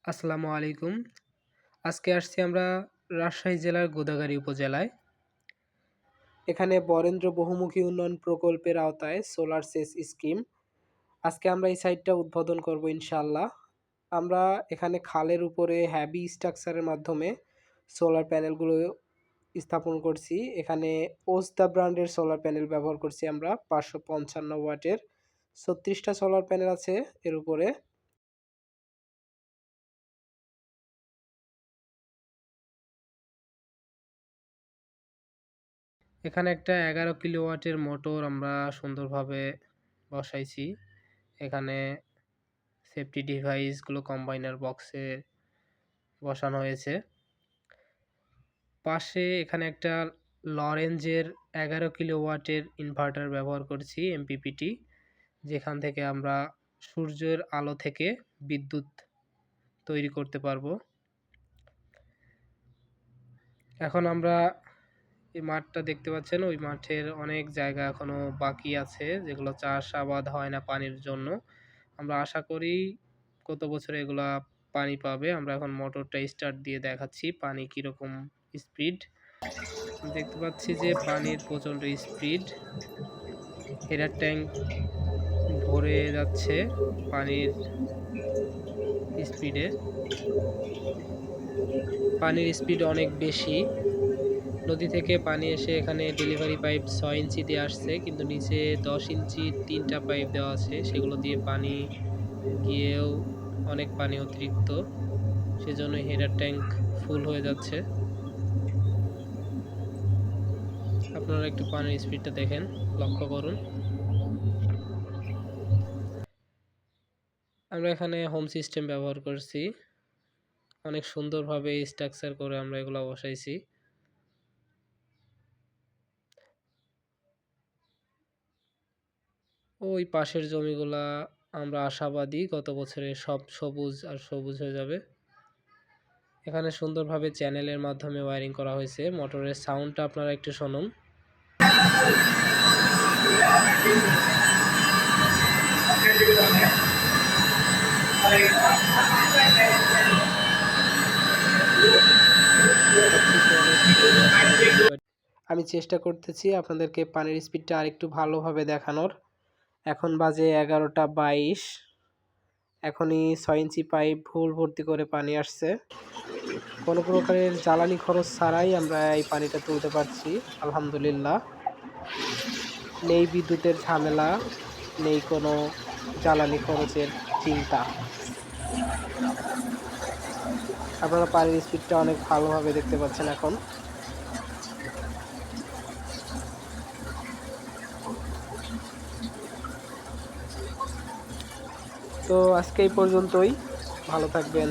আসসালামু আলাইকুম। আজকে আসছি আমরা রাজশাহী জেলার গোদাগাড়ী উপজেলায়। এখানে বরেন্দ্র বহুমুখী উন্নয়ন প্রকল্পের আওতায় সোলার সেচ স্কিম। আজকে আমরা এই সাইটটা উদ্বোধন করব ইনশাআল্লাহ। আমরা এখানে খালের উপরে হেভি স্ট্রাকচারের মাধ্যমে সোলার প্যানেলগুলো স্থাপন করছি। এখানে ওস্তা ব্র্যান্ডের সোলার প্যানেল ব্যবহার করছি আমরা 555 ওয়াটের। 36টা সোলার প্যানেল আছে এর উপরে। এখানে একটা 11 কিলোওয়াটের মোটর আমরা সুন্দরভাবে বসাইছি। এখানে সেফটি ডিভাইসগুলো কম্বাইনার বক্সে বসানো হয়েছে। পাশে এখানে একটা লরেঞ্জের 11 কিলোওয়াটের ইনভার্টার ব্যবহার করছি এমপিপিটি, যেখান থেকে আমরা সূর্যের আলো থেকে বিদ্যুৎ তৈরি করতে পারবো। এখন আমরা এই মাঠটা দেখতে পাচ্ছেন, ওই মাঠের অনেক জায়গা এখনো বাকি আছে যেগুলো চাষাবাদ হয় না পানির জন্য। আমরা আশা করি গত বছরে এগুলা পানি পাবে। আমরা এখন মোটরটা স্টার্ট দিয়ে দেখাচ্ছি পানি কীরকম স্পিড। দেখতে পাচ্ছি যে পানির প্রচণ্ড স্পিড, হেডার ট্যাঙ্ক ভরে যাচ্ছে পানির স্পিডে। পানির স্পিড অনেক বেশি। নদী থেকে পানি এসে এখানে ডেলিভারি পাইপ 6 ইঞ্চি দিয়ে আসছে, কিন্তু নিচে 10 ইঞ্চি 3টা পাইপ দেওয়া আছে, সেগুলো দিয়ে পানি গিয়েও অনেক পানি অতিরিক্ত, সেজন্য হেডার ট্যাঙ্ক ফুল হয়ে যাচ্ছে। আপনারা একটু পানির স্পিডটা দেখেন, লক্ষ্য করুন। আমরা এখানে হোম সিস্টেম ব্যবহার করছি, অনেক সুন্দরভাবে স্ট্রাকচার করে আমরা এগুলো বসাইছি। ওই পাশের জমিগুলা আমরা আশাবাদী গত বছরে সব সবুজ আর সবুজ হয়ে যাবে। এখানে সুন্দরভাবে চ্যানেলের মাধ্যমে ওয়্যারিং করা হয়েছে। মোটরের সাউন্ডটা আপনারা একটু শুনুন। আমি চেষ্টা করতেছি আপনাদেরকে পানির স্পিডটা আরেকটু ভালোভাবে দেখানোর। এখন বাজে 11টা 22। এখনই 6 ইঞ্চি পাইপ ফুল ভর্তি করে পানি আসছে। কোনো প্রকারের জ্বালানি খরচ ছাড়াই আমরা এই পানিটা তুলতে পারছি আলহামদুলিল্লাহ। নেই বিদ্যুতের ঝামেলা, নেই কোনো জ্বালানি খরচের চিন্তা। আপনারা পানির স্পিডটা অনেক ভালোভাবে দেখতে পাচ্ছেন এখন। তো আজকে এই পর্যন্তই, ভালো থাকবেন।